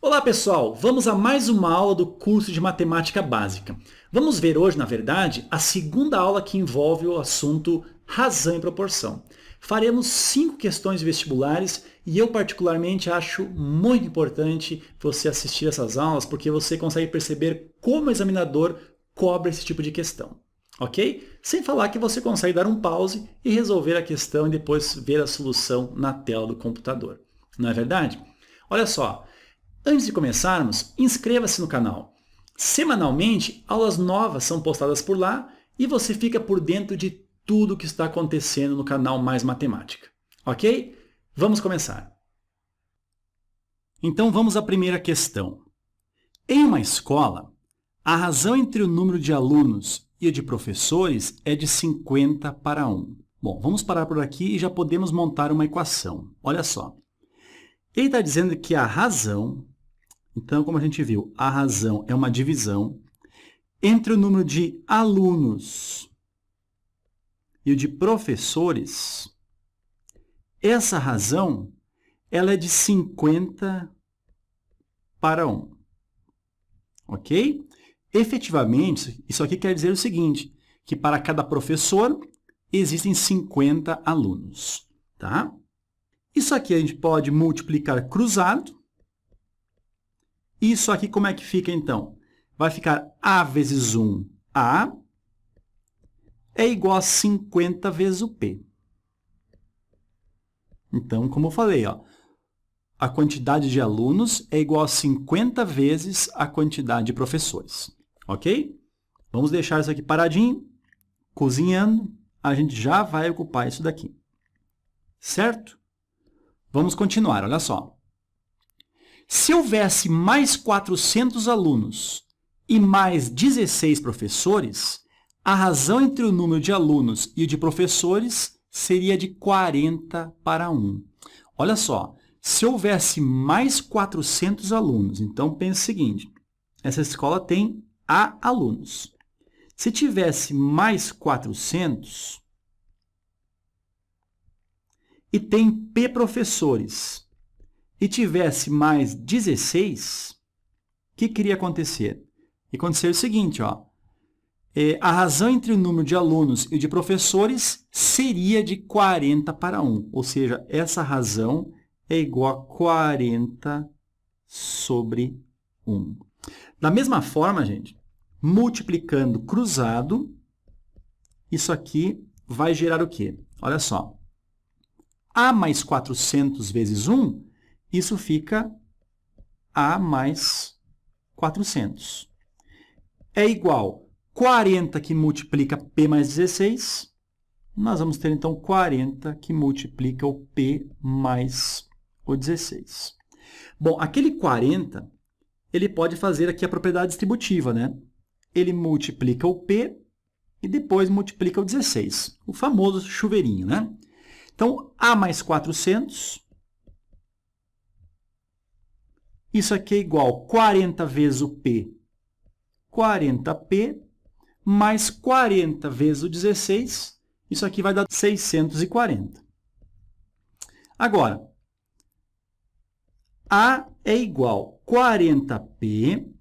Olá pessoal, vamos a mais uma aula do curso de Matemática Básica. Vamos ver hoje, na verdade, a segunda aula que envolve o assunto razão e proporção. Faremos 5 questões vestibulares e eu particularmente acho muito importante você assistir essas aulas porque você consegue perceber como o examinador cobra esse tipo de questão. Ok? Sem falar que você consegue dar um pause e resolver a questão e depois ver a solução na tela do computador. Não é verdade? Olha só. Antes de começarmos, inscreva-se no canal. Semanalmente, aulas novas são postadas por lá e você fica por dentro de tudo o que está acontecendo no canal Mais Matemática. Ok? Vamos começar. Então vamos à primeira questão. Em uma escola, a razão entre o número de alunos e o de professores é de 50 para 1. Bom, vamos parar por aqui e já podemos montar uma equação. Olha só. Ele está dizendo que a razão, então, como a gente viu, a razão é uma divisão entre o número de alunos e o de professores. Essa razão, ela é de 50 para 1. Ok? Efetivamente, isso aqui quer dizer o seguinte, que para cada professor existem 50 alunos. Tá? Isso aqui a gente pode multiplicar cruzado. Isso aqui como é que fica, então? Vai ficar A vezes 1, A, é igual a 50 vezes o P. Então, como eu falei, ó, a quantidade de alunos é igual a 50 vezes a quantidade de professores. Ok? Vamos deixar isso aqui paradinho, cozinhando. A gente já vai ocupar isso daqui. Certo? Vamos continuar, olha só. Se houvesse mais 400 alunos e mais 16 professores, a razão entre o número de alunos e o de professores seria de 40 para 1. Olha só, se houvesse mais 400 alunos, então pense o seguinte, essa escola tem A alunos. Se tivesse mais 400 e tem P professores, e tivesse mais 16, o que iria acontecer? Ia acontecer o seguinte, ó, a razão entre o número de alunos e o de professores seria de 40 para 1, ou seja, essa razão é igual a 40 sobre 1. Da mesma forma, gente, multiplicando cruzado, isso aqui vai gerar o quê? Olha só, A mais 400 vezes 1, isso fica A mais 400. É igual 40 que multiplica P mais 16. Nós vamos ter, então, 40 que multiplica o P mais o 16. Bom, aquele 40, ele pode fazer aqui a propriedade distributiva, né? Ele multiplica o P e depois multiplica o 16. O famoso chuveirinho, né? Então, A mais 400... Isso aqui é igual a 40 vezes o P, 40P, mais 40 vezes o 16, isso aqui vai dar 640. Agora, A é igual a 40P, o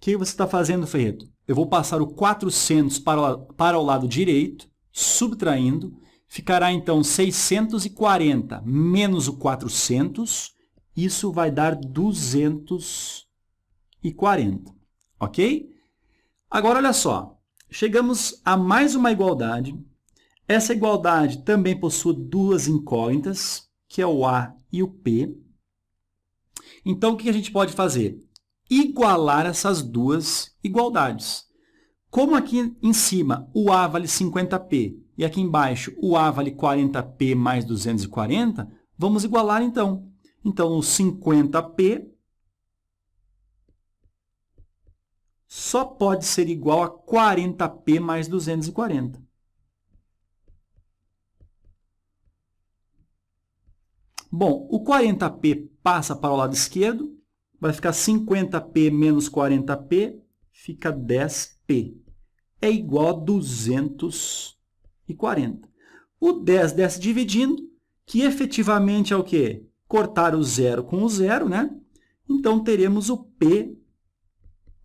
que você está fazendo, Ferreto? Eu vou passar o 400 para o lado direito, subtraindo, ficará então 640 menos o 400, isso vai dar 240, ok? Agora, olha só, chegamos a mais uma igualdade. Essa igualdade também possui duas incógnitas, que é o A e o P. Então, o que a gente pode fazer? Igualar essas duas igualdades. Como aqui em cima o A vale 50P e aqui embaixo o A vale 40P mais 240, vamos igualar então. Então, o 50P só pode ser igual a 40P mais 240. Bom, o 40P passa para o lado esquerdo, vai ficar 50P menos 40P, fica 10P. É igual a 240. O 10 desce dividindo, que efetivamente é o quê? Cortar o zero com o zero, né? Então, teremos o P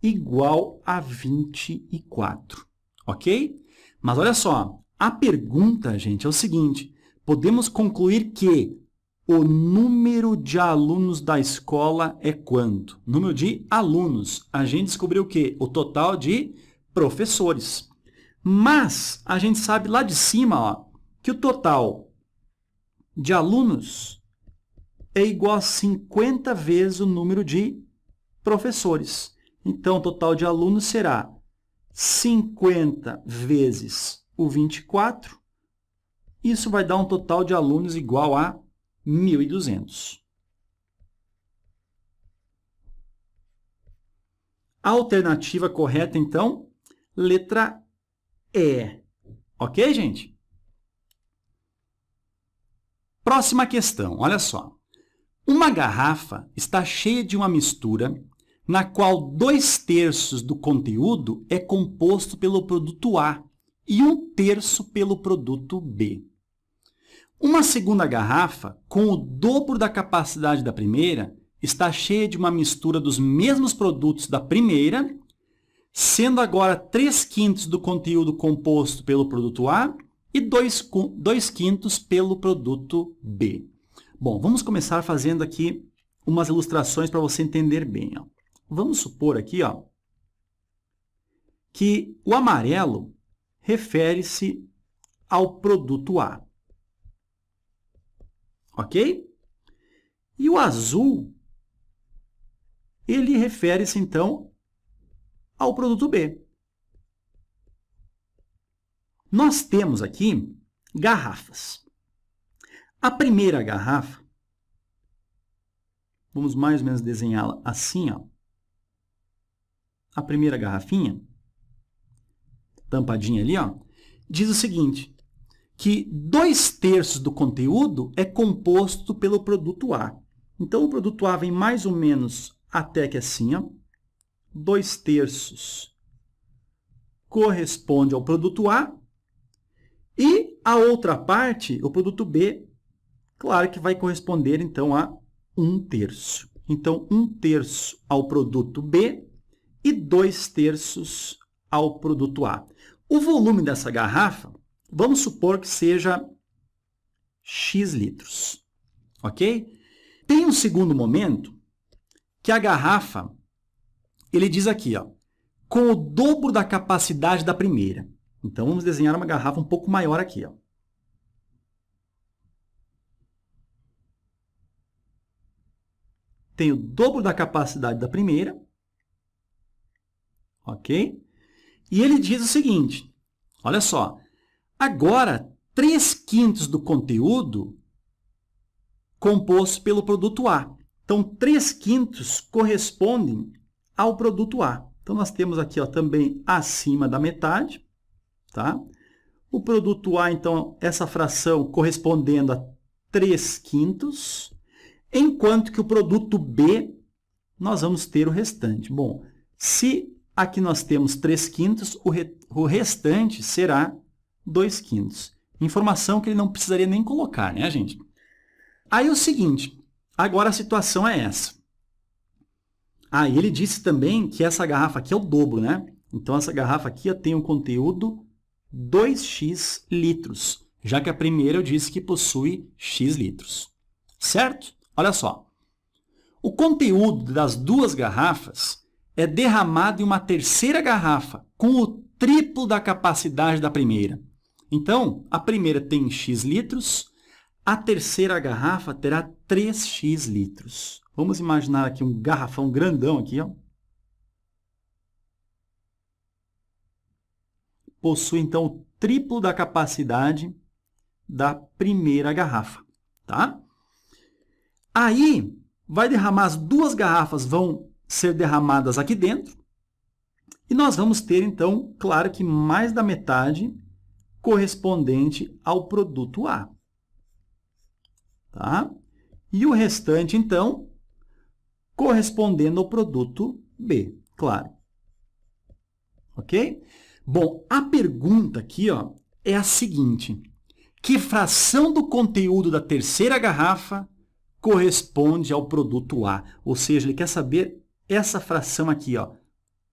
igual a 24, ok? Mas olha só, a pergunta, gente, é o seguinte, podemos concluir que o número de alunos da escola é quanto? Número de alunos. A gente descobriu o quê? O total de professores. Mas a gente sabe lá de cima, ó, que o total de alunos é igual a 50 vezes o número de professores. Então, o total de alunos será 50 vezes o 24. Isso vai dar um total de alunos igual a 1.200. A alternativa correta, então, letra E. Ok, gente? Próxima questão, olha só. Uma garrafa está cheia de uma mistura na qual 2/3 do conteúdo é composto pelo produto A e 1/3 pelo produto B. Uma segunda garrafa, com o dobro da capacidade da primeira, está cheia de uma mistura dos mesmos produtos da primeira, sendo agora 3/5 do conteúdo composto pelo produto A e 2/5 pelo produto B. Bom, vamos começar fazendo aqui umas ilustrações para você entender bem. Ó. Vamos supor aqui ó, que o amarelo refere-se ao produto A. Ok? E o azul, ele refere-se, então, ao produto B. Nós temos aqui garrafas. A primeira garrafa, vamos mais ou menos desenhá-la assim, ó. A primeira garrafinha, tampadinha ali, ó, diz o seguinte, que 2/3 do conteúdo é composto pelo produto A. Então, o produto A vem mais ou menos até que assim, ó. 2/3 corresponde ao produto A. E a outra parte, o produto B, claro que vai corresponder, então, a 1/3. Então, 1/3 ao produto B e 2/3 ao produto A. O volume dessa garrafa, vamos supor que seja X litros, ok? Tem um segundo momento que a garrafa, ele diz aqui, ó, com o dobro da capacidade da primeira. Então, vamos desenhar uma garrafa um pouco maior aqui, ó. Tem o dobro da capacidade da primeira, ok? E ele diz o seguinte, olha só, agora 3/5 do conteúdo composto pelo produto A. Então, 3/5 correspondem ao produto A. Então, nós temos aqui ó, também acima da metade. Tá? O produto A, então, essa fração correspondendo a 3/5, enquanto que o produto B, nós vamos ter o restante. Bom, se aqui nós temos 3/5, o restante será 2/5. Informação que ele não precisaria nem colocar, né, gente? Aí é o seguinte, agora a situação é essa. Ah, e ele disse também que essa garrafa aqui é o dobro, né? Então, essa garrafa aqui ó, tem um conteúdo 2x litros, já que a primeira eu disse que possui x litros. Certo? Olha só. O conteúdo das duas garrafas é derramado em uma terceira garrafa, com o triplo da capacidade da primeira. Então, a primeira tem x litros, a terceira garrafa terá 3x litros. Vamos imaginar aqui um garrafão grandão aqui, ó. Possui, então, o triplo da capacidade da primeira garrafa, tá? Aí, vai derramar, as duas garrafas vão ser derramadas aqui dentro, e nós vamos ter, então, claro que mais da metade correspondente ao produto A. Tá? E o restante, então, correspondendo ao produto B, claro. Ok? Bom, a pergunta aqui ó, é a seguinte. Que fração do conteúdo da terceira garrafa corresponde ao produto A. Ou seja, ele quer saber essa fração aqui, ó.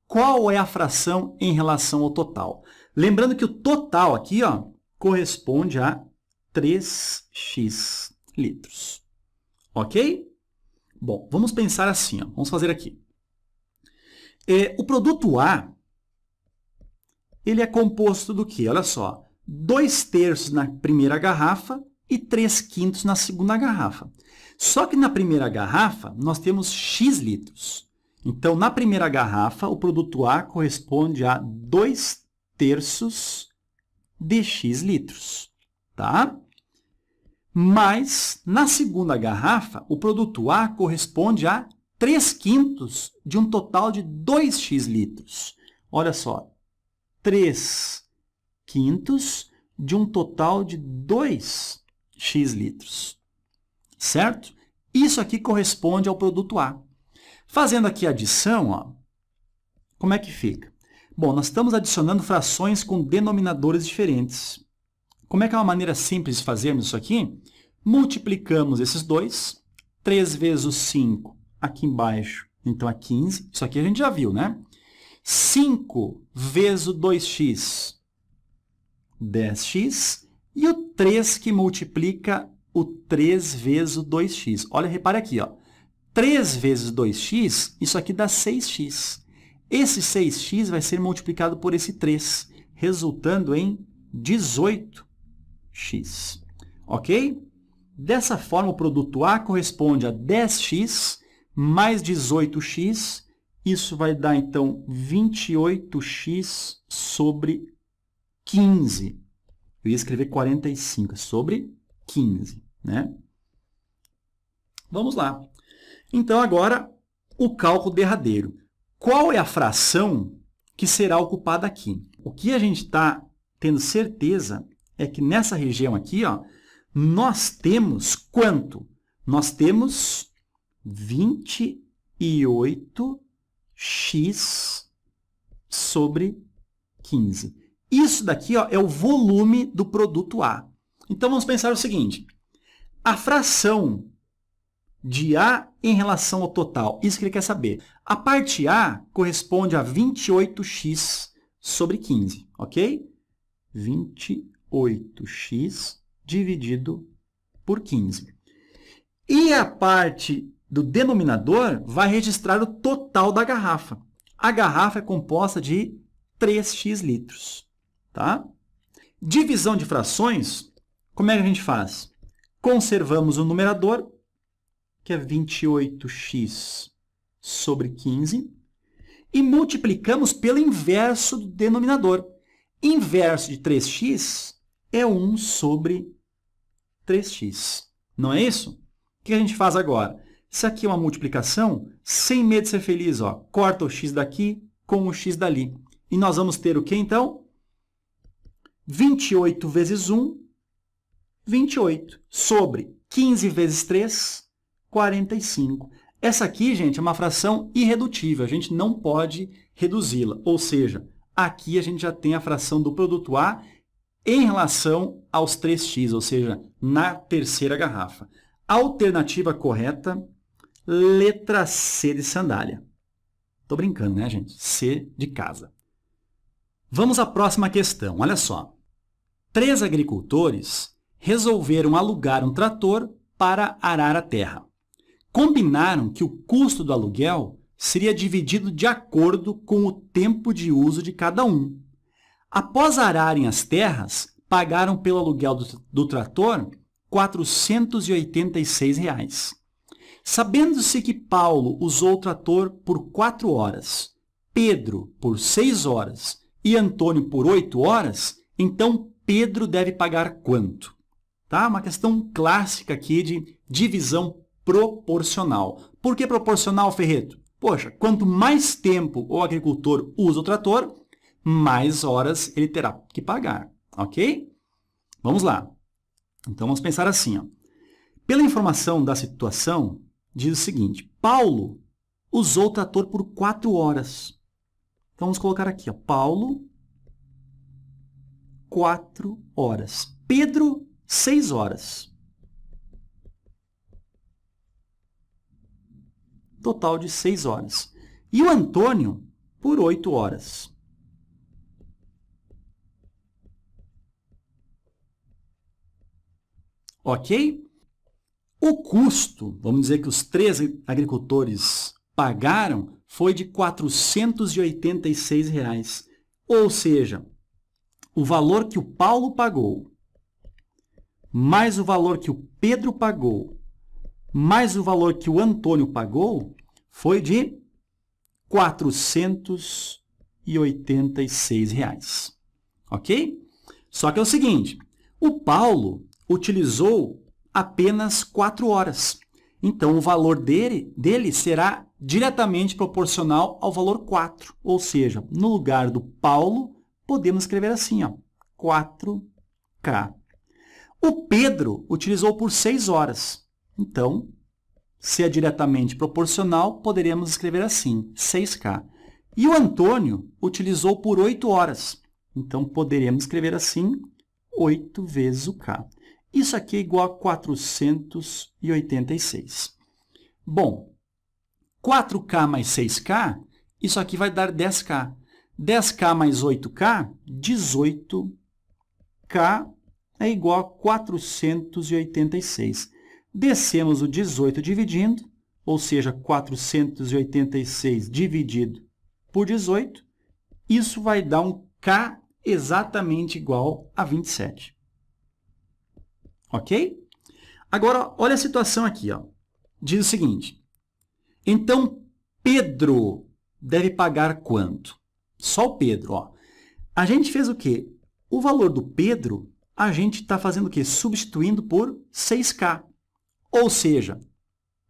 Qual é a fração em relação ao total? Lembrando que o total aqui, ó, corresponde a 3x litros. Ok? Bom, vamos pensar assim, ó. Vamos fazer aqui. O produto A, ele é composto do quê? Olha só, 2/3 na primeira garrafa e 3/5 na segunda garrafa. Só que na primeira garrafa, nós temos x litros. Então, na primeira garrafa, o produto A corresponde a 2/3 de x litros, tá? Mas, na segunda garrafa, o produto A corresponde a 3/5 de um total de 2x litros. Olha só, 3/5 de um total de 2x litros, certo? Isso aqui corresponde ao produto A. Fazendo aqui a adição, ó, como é que fica? Bom, nós estamos adicionando frações com denominadores diferentes. Como é que é uma maneira simples de fazermos isso aqui? Multiplicamos esses dois. 3 vezes o 5 aqui embaixo, então é 15. Isso aqui a gente já viu, né? 5 vezes o 2x, 10x. E o 3 que multiplica o 3 vezes o 2x. Olha, repare aqui, ó. 3 vezes 2x, isso aqui dá 6x. Esse 6x vai ser multiplicado por esse 3, resultando em 18x. Ok? Dessa forma, o produto A corresponde a 10x mais 18x. Isso vai dar, então, 28x sobre 15. Eu ia escrever 45 sobre 15, né? Vamos lá. Então, agora, o cálculo derradeiro. Qual é a fração que será ocupada aqui? O que a gente está tendo certeza é que nessa região aqui, ó, nós temos quanto? Nós temos 28x sobre 15. Isso daqui, ó, é o volume do produto A. Então, vamos pensar o seguinte. A fração de A em relação ao total, isso que ele quer saber. A parte A corresponde a 28x sobre 15, ok? 28x dividido por 15. E a parte do denominador vai registrar o total da garrafa. A garrafa é composta de 3x litros, tá? Divisão de frações, como é que a gente faz? Conservamos o numerador, que é 28x sobre 15, e multiplicamos pelo inverso do denominador. Inverso de 3x é 1 sobre 3x. Não é isso? O que a gente faz agora? Isso aqui é uma multiplicação, sem medo de ser feliz, ó. Corta o x daqui com o x dali. E nós vamos ter o que, então? 28 vezes 1, 28, sobre 15 vezes 3, 45. Essa aqui, gente, é uma fração irredutível. A gente não pode reduzi-la. Ou seja, aqui a gente já tem a fração do produto A em relação aos 3x, ou seja, na terceira garrafa. Alternativa correta, letra C de sandália. Estou brincando, né, gente? C de casa. Vamos à próxima questão. Olha só. 3 agricultores resolveram alugar um trator para arar a terra. Combinaram que o custo do aluguel seria dividido de acordo com o tempo de uso de cada um. Após ararem as terras, pagaram pelo aluguel do trator R$ 486. Sabendo-se que Paulo usou o trator por 4 horas, Pedro por 6 horas e Antônio por 8 horas, então Pedro deve pagar quanto? Tá? Uma questão clássica aqui de divisão proporcional. Por que proporcional, Ferreto? Poxa, quanto mais tempo o agricultor usa o trator, mais horas ele terá que pagar, ok? Vamos lá. Então, vamos pensar assim, ó. Pela informação da situação, diz o seguinte, Paulo usou o trator por 4 horas. Então, vamos colocar aqui, ó, Paulo, 4 horas. Pedro, 6 horas. total de 6 horas. E o Antônio, por 8 horas. Ok? O custo, vamos dizer que os 3 agricultores pagaram, foi de R$ 486. Ou seja, o valor que o Paulo pagou, mais o valor que o Pedro pagou, mais o valor que o Antônio pagou, foi de R$ 486. Ok? Só que é o seguinte, o Paulo utilizou apenas 4 horas. Então, o valor dele será diretamente proporcional ao valor 4. Ou seja, no lugar do Paulo, podemos escrever assim, ó, 4K. O Pedro utilizou por 6 horas. Então, se é diretamente proporcional, poderemos escrever assim, 6K. E o Antônio utilizou por 8 horas. Então, poderemos escrever assim, 8 vezes o K. Isso aqui é igual a 486. Bom, 4K mais 6K, isso aqui vai dar 10K. 10K mais 8K, 18K é igual a 486. Descemos o 18 dividindo, ou seja, 486 dividido por 18. Isso vai dar um K exatamente igual a 27. Ok? Agora, olha a situação aqui. Ó. Diz o seguinte. Então, Pedro deve pagar quanto? Só o Pedro. Ó. A gente fez o quê? O valor do Pedro, a gente está fazendo o quê? Substituindo por 6K. Ou seja,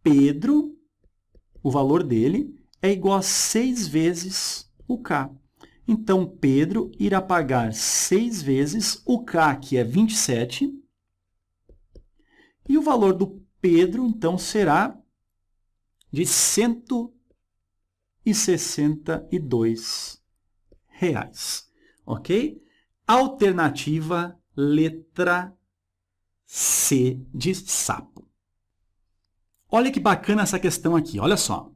Pedro, o valor dele, é igual a 6 vezes o K. Então, Pedro irá pagar 6 vezes o K, que é 27. E o valor do Pedro, então, será de R$ 162. Ok? Alternativa letra C de sapo. Olha que bacana essa questão aqui, olha só.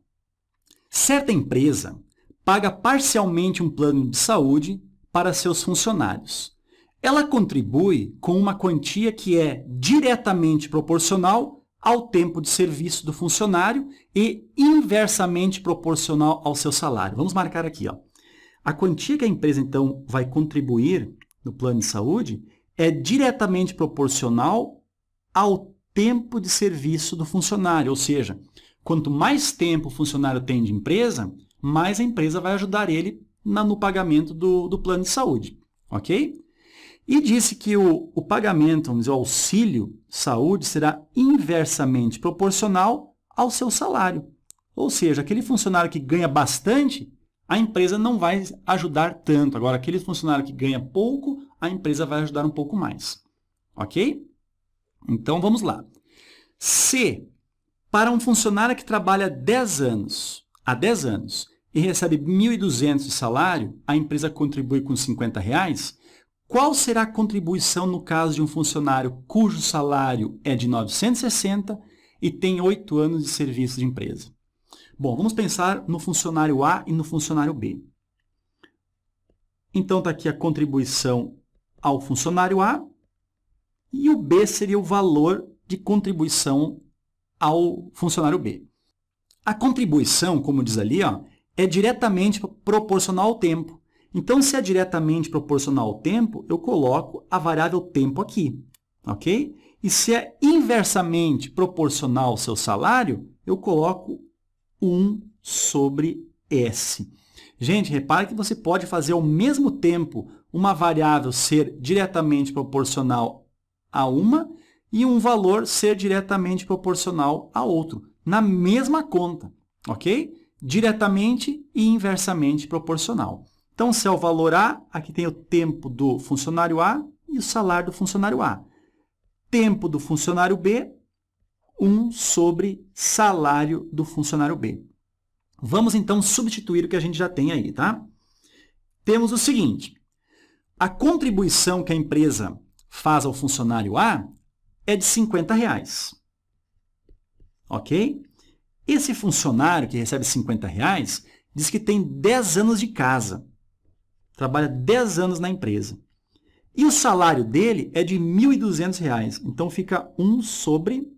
Certa empresa paga parcialmente um plano de saúde para seus funcionários. Ela contribui com uma quantia que é diretamente proporcional ao tempo de serviço do funcionário e inversamente proporcional ao seu salário. Vamos marcar aqui, ó. A quantia que a empresa, então, vai contribuir no plano de saúde é diretamente proporcional ao tempo de serviço do funcionário, ou seja, quanto mais tempo o funcionário tem de empresa, mais a empresa vai ajudar ele no pagamento do plano de saúde, ok? E disse que o pagamento, vamos dizer, o auxílio saúde será inversamente proporcional ao seu salário. Ou seja, aquele funcionário que ganha bastante, a empresa não vai ajudar tanto. Agora, aquele funcionário que ganha pouco, a empresa vai ajudar um pouco mais. Ok? Então, vamos lá. Se, para um funcionário que trabalha há 10 anos e recebe R$ 1.200 de salário, a empresa contribui com R$ 50, qual será a contribuição no caso de um funcionário cujo salário é de 960 e tem 8 anos de serviço de empresa? Bom, vamos pensar no funcionário A e no funcionário B. Então, está aqui a contribuição ao funcionário A e o B seria o valor de contribuição ao funcionário B. A contribuição, como diz ali, ó, é diretamente proporcional ao tempo. Então, se é diretamente proporcional ao tempo, eu coloco a variável tempo aqui, ok? E se é inversamente proporcional ao seu salário, eu coloco 1 sobre S. Gente, repare que você pode fazer ao mesmo tempo uma variável ser diretamente proporcional a uma e um valor ser diretamente proporcional a outro, na mesma conta, ok? Diretamente e inversamente proporcional. Então, se é o valor A, aqui tem o tempo do funcionário A e o salário do funcionário A. Tempo do funcionário B, 1 sobre salário do funcionário B. Vamos, então, substituir o que a gente já tem aí, tá? Temos o seguinte, a contribuição que a empresa faz ao funcionário A é de R$ 50, ok? Esse funcionário que recebe R$50 diz que tem 10 anos de casa. Trabalha 10 anos na empresa. E o salário dele é de R$1.200. Então, fica 1 sobre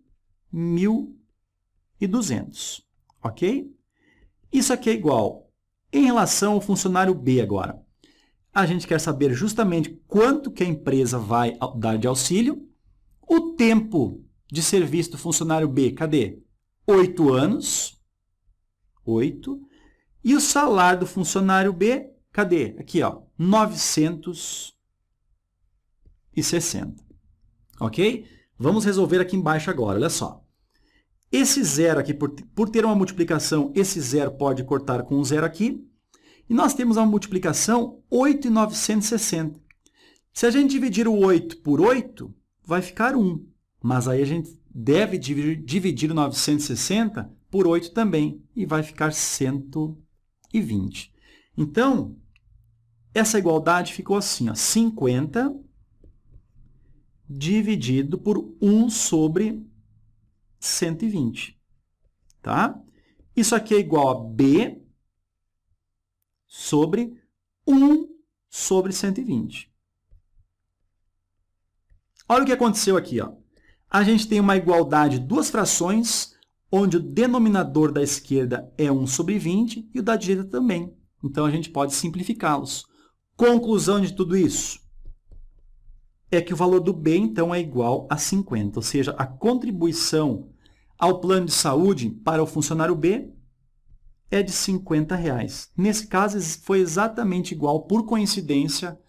1.200. Ok? Isso aqui é igual. Em relação ao funcionário B agora, a gente quer saber justamente quanto que a empresa vai dar de auxílio. O tempo de serviço do funcionário B, cadê? 8 anos. 8. E o salário do funcionário B, cadê? Aqui, ó, 960. Ok? Vamos resolver aqui embaixo agora, olha só. Esse zero aqui, por ter uma multiplicação, esse zero pode cortar com um zero aqui. E nós temos uma multiplicação 8,960. Se a gente dividir o 8 por 8, vai ficar 1. Mas aí a gente deve dividir o 960 por 8 também. E vai ficar 120. Então, essa igualdade ficou assim, ó, 50 dividido por 1 sobre 120. Tá? Isso aqui é igual a B sobre 1 sobre 120. Olha o que aconteceu aqui. Ó. A gente tem uma igualdade de duas frações, onde o denominador da esquerda é 1 sobre 20 e o da direita também. Então, a gente pode simplificá-los. Conclusão de tudo isso é que o valor do B, então, é igual a 50. Ou seja, a contribuição ao plano de saúde para o funcionário B é de R$50. Nesse caso, foi exatamente igual, por coincidência,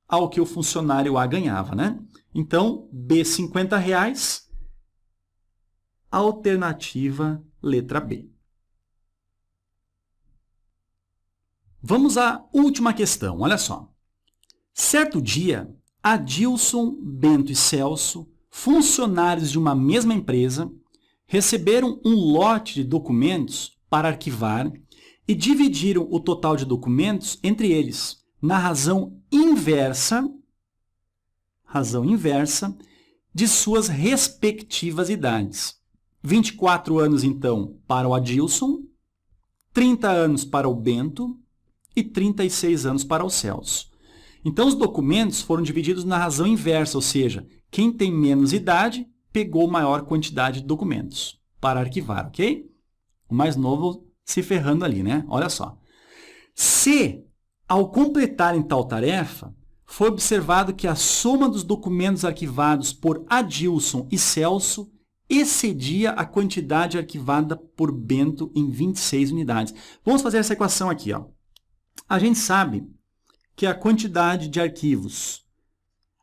ao que o funcionário A ganhava, né? Então, B, R$50, alternativa letra B. Vamos à última questão, olha só. Certo dia, Adilson, Bento e Celso, funcionários de uma mesma empresa, receberam um lote de documentos para arquivar e dividiram o total de documentos entre eles, na razão inversa de suas respectivas idades. 24 anos, então, para o Adilson, 30 anos para o Bento e 36 anos para o Celso. Então, os documentos foram divididos na razão inversa, ou seja, quem tem menos idade pegou maior quantidade de documentos para arquivar, ok? O mais novo se ferrando ali, né? Olha só. Se, ao completarem tal tarefa, foi observado que a soma dos documentos arquivados por Adilson e Celso excedia a quantidade arquivada por Bento em 26 unidades. Vamos fazer essa equação aqui, ó. A gente sabe que a quantidade de arquivos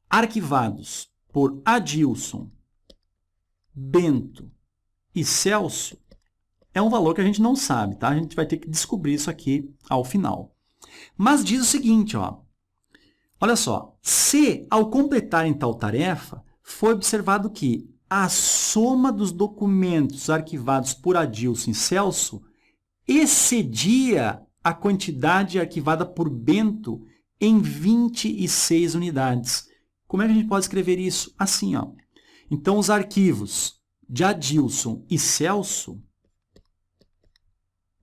arquivados por Adilson, Bento e Celso é um valor que a gente não sabe, tá? A gente vai ter que descobrir isso aqui ao final. Mas diz o seguinte, ó. Olha só, se ao completarem tal tarefa, foi observado que a soma dos documentos arquivados por Adilson e Celso excedia a quantidade arquivada por Bento em 26 unidades. Como é que a gente pode escrever isso? Assim, ó. Então, os arquivos de Adilson e Celso,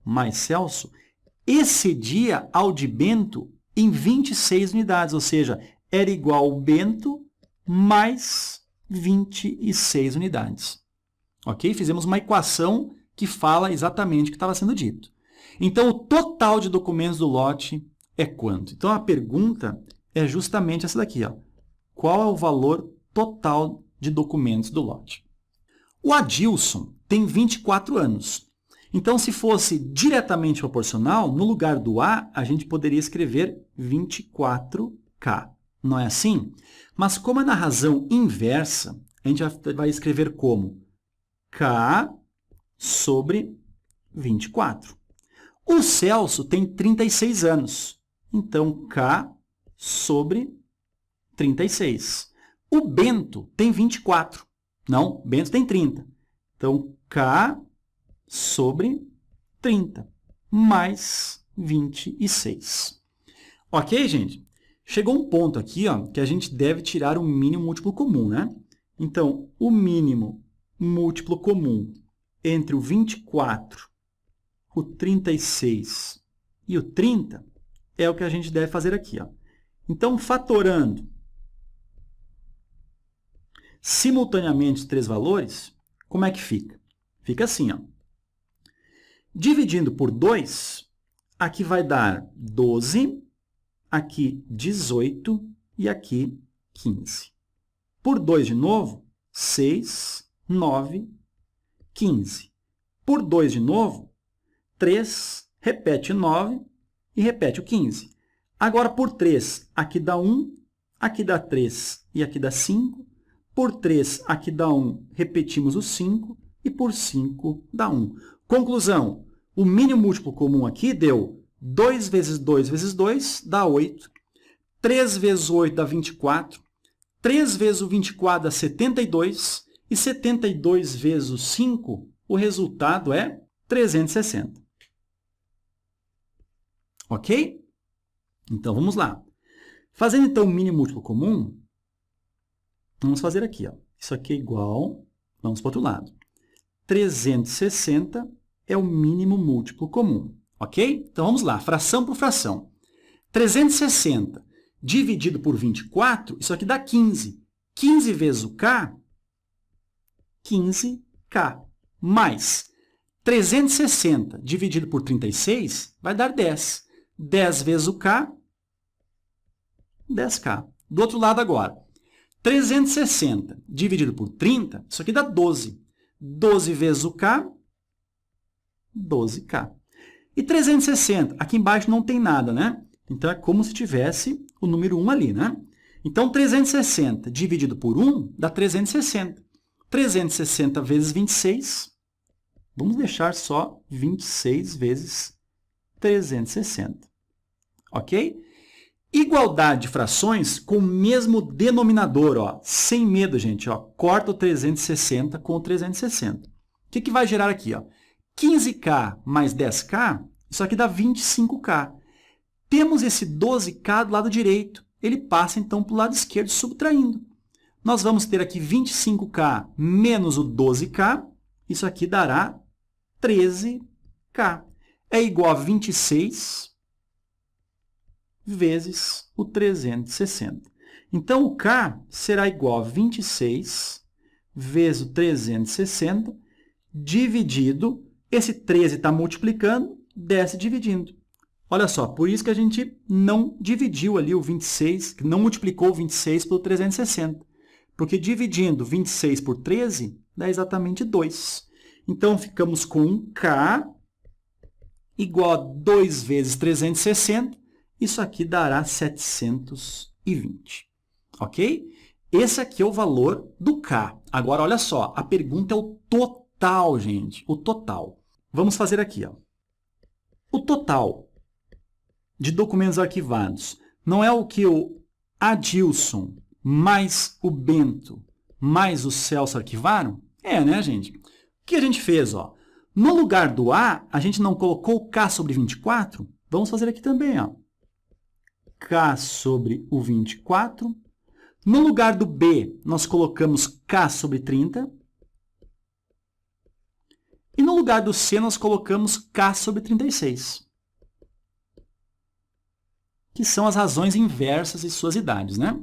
mais Celso, excedia ao de Bento em 26 unidades, ou seja, era igual ao Bento mais 26 unidades. Ok? Fizemos uma equação que fala exatamente o que estava sendo dito. Então, o total de documentos do lote é quanto? Então, a pergunta é justamente essa daqui, ó. Qual é o valor total de documentos do lote? O Adilson tem 24 anos. Então, se fosse diretamente proporcional, no lugar do A, a gente poderia escrever 24K. Não é assim? Mas como é na razão inversa, a gente vai escrever como K sobre 24. O Celso tem 36 anos. Então, K sobre 36. O Bento tem 24. Não, Bento tem 30. Então, K sobre 30, mais 26. Ok, gente? Chegou um ponto aqui, ó, que a gente deve tirar o mínimo múltiplo comum, né? Então, o mínimo múltiplo comum entre o 24 o 36 e o 30 é o que a gente deve fazer aqui. Ó. Então, fatorando simultaneamente os três valores, como é que fica? Fica assim, ó. Dividindo por 2, aqui vai dar 12, aqui 18 e aqui 15. Por 2 de novo, 6, 9, 15. Por 2 de novo, 3, repete 9 e repete o 15. Agora, por 3, aqui dá 1, aqui dá 3 e aqui dá 5. Por 3, aqui dá 1, repetimos o 5. E por 5 dá 1. Conclusão, o mínimo múltiplo comum aqui deu 2 vezes 2 vezes 2 dá 8. 3 vezes 8 dá 24. 3 vezes o 24 dá 72. E 72 vezes o 5, o resultado é 360. Ok? Então, vamos lá. Fazendo, então, o mínimo múltiplo comum, vamos fazer aqui. Ó. Isso aqui é igual, vamos para o outro lado. 360 é o mínimo múltiplo comum. Ok? Então, vamos lá. Fração por fração. 360 dividido por 24, isso aqui dá 15. 15 vezes o k, 15k. Mais 360 dividido por 36 vai dar 10. 10 vezes o k, 10k. Do outro lado agora, 360 dividido por 30, isso aqui dá 12. 12 vezes o k, 12k. E 360, aqui embaixo não tem nada, né? Então, é como se tivesse o número 1 ali, né? Então, 360 dividido por 1 dá 360. 360 vezes 26, vamos deixar só 26 vezes 360. Ok? Igualdade de frações com o mesmo denominador, ó. Sem medo, gente, ó. Corta o 360 com o 360. O que vai gerar aqui, ó? 15k mais 10k, isso aqui dá 25k. Temos esse 12k do lado direito. Ele passa, então, para o lado esquerdo, subtraindo. Nós vamos ter aqui 25k menos o 12k. Isso aqui dará 13k. É igual a 26 vezes o 360. Então, o k será igual a 26 vezes o 360 dividido. Esse 13 está multiplicando, desce dividindo. Olha só, por isso que a gente não dividiu ali o 26, não multiplicou o 26 pelo 360. Porque dividindo 26 por 13 dá exatamente 2. Então, ficamos com um k igual a 2 vezes 360. Isso aqui dará 720. Ok? Esse aqui é o valor do k. Agora, olha só, a pergunta é o total, gente. O total. Vamos fazer aqui. Ó. O total de documentos arquivados não é o que o Adilson mais o Bento mais o Celso arquivaram? É, né, gente? O que a gente fez? Ó? No lugar do A, a gente não colocou o K sobre 24? Vamos fazer aqui também. Ó. K sobre o 24. No lugar do B, nós colocamos K sobre 30. E no lugar do C, nós colocamos K sobre 36. Que são as razões inversas de suas idades, né?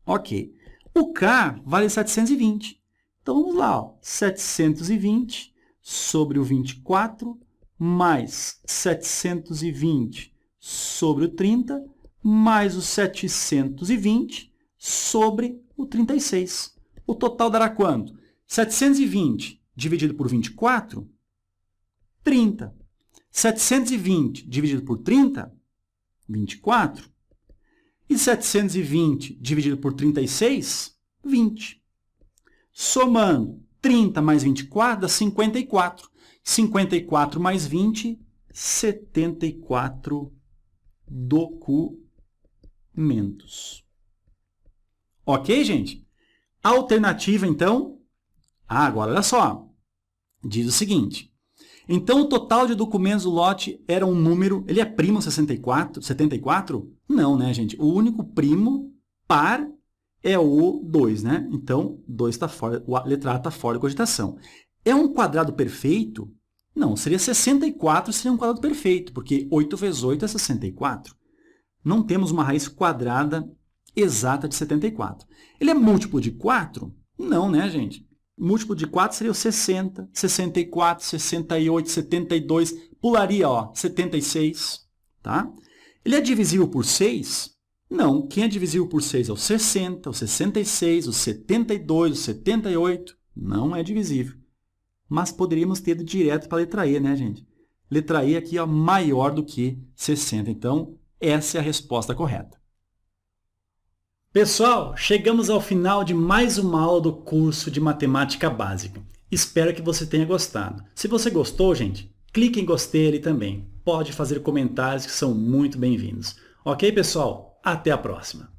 Ok. O K vale 720. Então, vamos lá. Ó. 720 sobre o 24 mais 720 sobre o 30 mais o 720 sobre o 36. O total dará quanto? 720 dividido por 24, 30. 720 dividido por 30, 24. E 720 dividido por 36, 20. Somando 30 mais 24 dá 54. 54 mais 20, 74 documentos. Ok, gente? Alternativa, então. Agora, olha só. Diz o seguinte. Então, o total de documentos do lote era um número... Ele é primo 74? Não, né, gente? O único primo par é o 2, né? Então, 2 está fora, a letra A está fora de cogitação. É um quadrado perfeito? Não, seria 64, seria um quadrado perfeito, porque 8 vezes 8 é 64. Não temos uma raiz quadrada exata de 74. Ele é múltiplo de 4? Não, né, gente? Múltiplo de 4 seria o 60, 64, 68, 72, pularia, ó, 76, tá? Ele é divisível por 6? Não. Quem é divisível por 6 é o 60, o 66, o 72, o 78. Não é divisível. Mas poderíamos ter ido direto para a letra E, né, gente? Letra E aqui é maior do que 60. Então, essa é a resposta correta. Pessoal, chegamos ao final de mais uma aula do curso de Matemática Básica. Espero que você tenha gostado. Se você gostou, gente, clique em gostei ali também. Pode fazer comentários que são muito bem-vindos. Ok, pessoal? Até a próxima!